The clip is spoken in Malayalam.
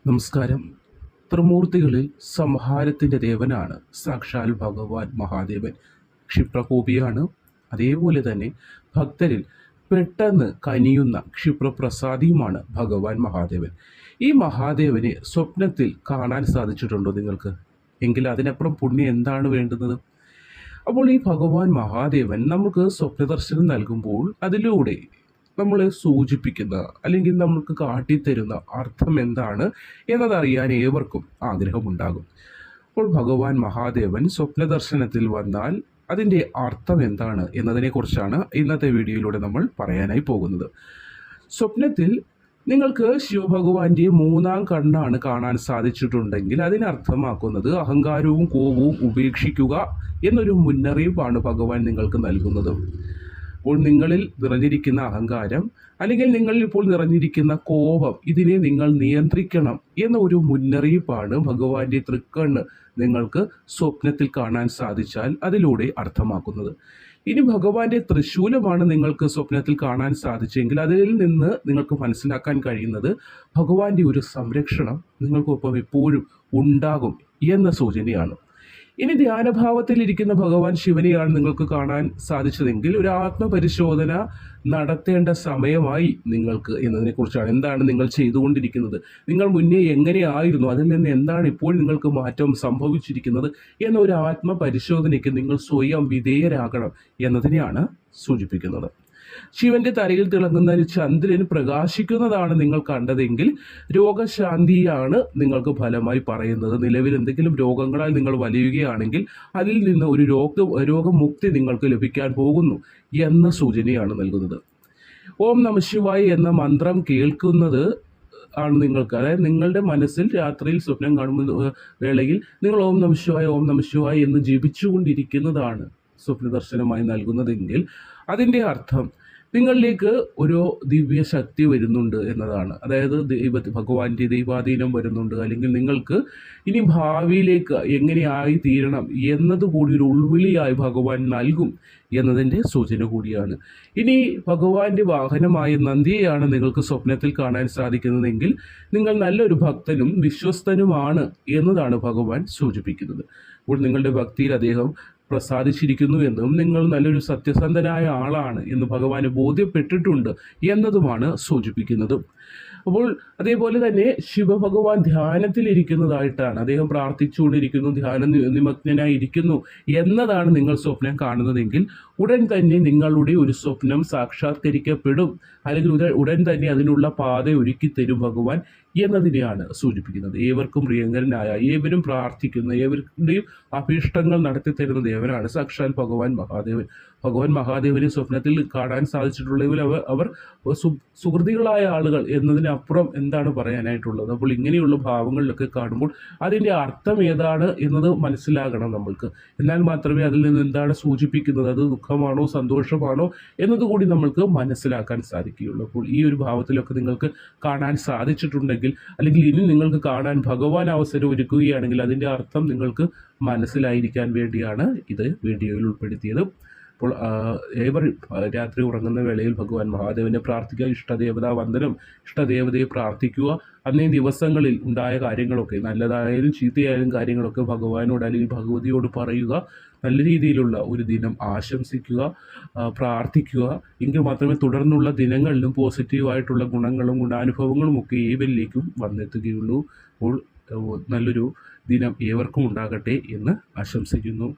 നമസ്കാരം. ത്രിമൂർത്തികളിൽ സംഹാരത്തിൻ്റെ ദേവനാണ് സാക്ഷാൽ ഭഗവാൻ മഹാദേവൻ. ക്ഷിപ്രകോപിയാണ്. അതേപോലെ തന്നെ ഭക്തരിൽ പെട്ടെന്ന് കനിയുന്ന ക്ഷിപ്രപ്രസാദിയുമാണ് ഭഗവാൻ മഹാദേവൻ. ഈ മഹാദേവനെ സ്വപ്നത്തിൽ കാണാൻ സാധിച്ചിട്ടുണ്ടോ നിങ്ങൾക്ക്? എങ്കിൽ അതിനപ്പുറം പുണ്യം എന്താണ് വേണ്ടുന്നത്? അപ്പോൾ ഈ ഭഗവാൻ മഹാദേവൻ നമുക്ക് സ്വപ്നദർശനം നൽകുമ്പോൾ അതിലൂടെ നമ്മളെ സൂചിപ്പിക്കുന്ന അല്ലെങ്കിൽ നമുക്ക് കാട്ടിത്തരുന്ന അർത്ഥം എന്താണ് എന്നതറിയാൻ ഏവർക്കും ആഗ്രഹമുണ്ടാകും. അപ്പോൾ ഭഗവാൻ മഹാദേവൻ സ്വപ്നദർശനത്തിൽ വന്നാൽ അതിൻ്റെ അർത്ഥം എന്താണ് എന്നതിനെക്കുറിച്ചാണ് ഇന്നത്തെ വീഡിയോയിലൂടെ നമ്മൾ പറയാനായി പോകുന്നത്. സ്വപ്നത്തിൽ നിങ്ങൾക്ക് ശിവഭഗവാന്റെ മൂന്നാം കണ്ണാണ് കാണാൻ സാധിച്ചിട്ടുണ്ടെങ്കിൽ അതിനർത്ഥമാക്കുന്നത് അഹങ്കാരവും കോപവും ഉപേക്ഷിക്കുക എന്നൊരു മുന്നറിയിപ്പാണ് ഭഗവാൻ നിങ്ങൾക്ക് നൽകുന്നത്. അപ്പോൾ നിങ്ങളിൽ നിറഞ്ഞിരിക്കുന്ന അഹങ്കാരം അല്ലെങ്കിൽ നിങ്ങളിൽ ഇപ്പോൾ നിറഞ്ഞിരിക്കുന്ന കോപം, ഇതിനെ നിങ്ങൾ നിയന്ത്രിക്കണം എന്ന ഒരു മുന്നറിയിപ്പാണ് ഭഗവാന്റെ തൃക്കണ്ണ് നിങ്ങൾക്ക് സ്വപ്നത്തിൽ കാണാൻ സാധിച്ചാൽ അതിലൂടെ അർത്ഥമാക്കുന്നത്. ഇനി ഭഗവാന്റെ തൃശൂലമാണ് നിങ്ങൾക്ക് സ്വപ്നത്തിൽ കാണാൻ സാധിച്ചെങ്കിൽ അതിൽ നിന്ന് നിങ്ങൾക്ക് മനസ്സിലാക്കാൻ കഴിയുന്നത് ഭഗവാന്റെ ഒരു സംരക്ഷണം നിങ്ങൾക്കൊപ്പം എപ്പോഴും ഉണ്ടാകും എന്ന സൂചനയാണ്. ഇനി ധ്യാനഭാവത്തിലിരിക്കുന്ന ഭഗവാൻ ശിവനെയാണ് നിങ്ങൾക്ക് കാണാൻ സാധിച്ചതെങ്കിൽ ഒരു ആത്മപരിശോധന നടത്തേണ്ട സമയമായി നിങ്ങൾക്ക് എന്നതിനെക്കുറിച്ചാണ്. എന്താണ് നിങ്ങൾ ചെയ്തുകൊണ്ടിരിക്കുന്നത്? നിങ്ങൾ മുന്നേ എങ്ങനെയായിരുന്നു? അതിൽ നിന്ന് എന്താണ് ഇപ്പോൾ നിങ്ങൾക്ക് മാറ്റം സംഭവിച്ചിരിക്കുന്നത് എന്ന ഒരു ആത്മപരിശോധനയ്ക്ക് നിങ്ങൾ സ്വയം വിധേയരാകണം എന്നതിനെയാണ് സൂചിപ്പിക്കുന്നത്. ശിവന്റെ തലയിൽ തിളങ്ങുന്ന ചന്ദ്രൻ പ്രകാശിക്കുന്നതാണ് നിങ്ങൾ കണ്ടതെങ്കിൽ രോഗശാന്തിയാണ് നിങ്ങൾക്ക് ഫലമായി പറയുന്നത്. നിലവിൽ എന്തെങ്കിലും രോഗങ്ങളാൽ നിങ്ങൾ വലയുകയാണെങ്കിൽ അതിൽ നിന്ന് ഒരു രോഗമുക്തി നിങ്ങൾക്ക് ലഭിക്കാൻ പോകുന്നു എന്ന സൂചനയാണ് നൽകുന്നത്. ഓം നമഃശിവായ എന്ന മന്ത്രം കേൾക്കുന്നത് ആണ് നിങ്ങൾക്ക്, അതായത് നിങ്ങളുടെ മനസ്സിൽ രാത്രിയിൽ സ്വപ്നം കാണുന്ന വേളയിൽ നിങ്ങൾ ഓം നമഃശിവായ എന്ന് ജപിച്ചുകൊണ്ടിരിക്കുന്നതാണ് സ്വപ്നദർശനമായി നൽകുന്നതെങ്കിൽ അതിൻ്റെ അർത്ഥം നിങ്ങളിലേക്ക് ഒരു ദിവ്യ ശക്തി വരുന്നുണ്ട് എന്നതാണ്. അതായത് ഭഗവാന്റെ ദൈവാധീനം വരുന്നുണ്ട്, അല്ലെങ്കിൽ നിങ്ങൾക്ക് ഇനി ഭാവിയിലേക്ക് എങ്ങനെയായി തീരണം എന്നതുകൂടി ഒരു ഉൾവിളിയായി ഭഗവാൻ നൽകും എന്നതിൻ്റെ സൂചന കൂടിയാണ്. ഇനി ഭഗവാന്റെ വാഹനമായ നന്ദിയെയാണ് നിങ്ങൾക്ക് സ്വപ്നത്തിൽ കാണാൻ സാധിക്കുന്നതെങ്കിൽ നിങ്ങൾ നല്ലൊരു ഭക്തനും വിശ്വസ്തനുമാണ് എന്നതാണ് ഭഗവാൻ സൂചിപ്പിക്കുന്നത്. അപ്പോൾ നിങ്ങളുടെ ഭക്തിയിൽ അദ്ദേഹം പ്രസാദിച്ചിരിക്കുന്നു എന്നും നിങ്ങൾ നല്ലൊരു സത്യസന്ധനായ ആളാണ് എന്ന് ഭഗവാന് ബോധ്യപ്പെട്ടിട്ടുണ്ട് എന്നതുമാണ് സൂചിപ്പിക്കുന്നത്. അപ്പോൾ അതേപോലെ തന്നെ ശിവഭഗവാൻ ധ്യാനത്തിലിരിക്കുന്നതായിട്ടാണ്, അദ്ദേഹം പ്രാർത്ഥിച്ചുകൊണ്ടിരിക്കുന്നു, ധ്യാനം നിമഗ്നനായിരിക്കുന്നു എന്നതാണ് നിങ്ങൾ സ്വപ്നം കാണുന്നതെങ്കിൽ ഉടൻ തന്നെ നിങ്ങളുടെ ഒരു സ്വപ്നം സാക്ഷാത്കരിക്കപ്പെടും, അല്ലെങ്കിൽ ഉടൻ തന്നെ അതിനുള്ള പാത ഒരുക്കി തരും ഭഗവാൻ എന്നതിനെയാണ് സൂചിപ്പിക്കുന്നത്. ഏവർക്കും പ്രിയങ്കരനായ, ഏവരും പ്രാർത്ഥിക്കുന്ന, ഏവരുടെയും അഭീഷ്ടങ്ങൾ നടത്തി തരുന്ന ദേവനാണ് സാക്ഷാൽ ഭഗവാൻ മഹാദേവൻ. ഭഗവാൻ മഹാദേവനെ സ്വപ്നത്തിൽ കാണാൻ സാധിച്ചിട്ടുള്ളതിൽ അവർ സുഹൃതികളായ ആളുകൾ എന്നതിനപ്പുറം എന്താണ് പറയാനായിട്ടുള്ളത്? അപ്പോൾ ഇങ്ങനെയുള്ള ഭാവങ്ങളിലൊക്കെ കാണുമ്പോൾ അതിൻ്റെ അർത്ഥം ഏതാണ് എന്നത് മനസ്സിലാകണം നമ്മൾക്ക്. എന്നാൽ മാത്രമേ അതിൽ നിന്ന് എന്താണ് സൂചിപ്പിക്കുന്നത്, അത് ദുഃഖമാണോ സന്തോഷമാണോ എന്നതുകൂടി നമ്മൾക്ക് മനസ്സിലാക്കാൻ സാധിക്കുകയുള്ളൂ. അപ്പോൾ ഈ ഒരു ഭാവത്തിലൊക്കെ നിങ്ങൾക്ക് കാണാൻ സാധിച്ചിട്ടുണ്ടെങ്കിൽ, അല്ലെങ്കിൽ ഇനി നിങ്ങൾക്ക് കാണാൻ ഭഗവാൻ അവസരം ഒരുക്കുകയാണെങ്കിൽ അതിൻ്റെ അർത്ഥം നിങ്ങൾക്ക് മനസ്സിലായിരിക്കാൻ വേണ്ടിയാണ് ഇത് വീഡിയോയിൽ ഉൾപ്പെടുത്തിയത്. അപ്പോൾ രാത്രി ഉറങ്ങുന്ന വേളയിൽ ഭഗവാൻ മഹാദേവനെ പ്രാർത്ഥിക്കുക, ഇഷ്ടദേവതാ വന്ദനം, ഇഷ്ടദേവതയെ പ്രാർത്ഥിക്കുക. അന്നേ ദിവസങ്ങളിൽ ഉണ്ടായ കാര്യങ്ങളൊക്കെ, നല്ലതായാലും ചീത്തയായാലും കാര്യങ്ങളൊക്കെ ഭഗവാനോട് അല്ലെങ്കിൽ ഭഗവതിയോട് പറയുക. നല്ല രീതിയിലുള്ള ഒരു ദിനം ആശംസിക്കുക, പ്രാർത്ഥിക്കുക. എങ്കിൽ മാത്രമേ തുടർന്നുള്ള ദിനങ്ങളിലും പോസിറ്റീവായിട്ടുള്ള ഗുണങ്ങളും ഗുണാനുഭവങ്ങളും ഒക്കെ ഏവരിലേക്കും വന്നെത്തുകയുള്ളൂ. അപ്പോൾ നല്ലൊരു ദിനം ഏവർക്കും ഉണ്ടാകട്ടെ എന്ന് ആശംസിക്കുന്നു.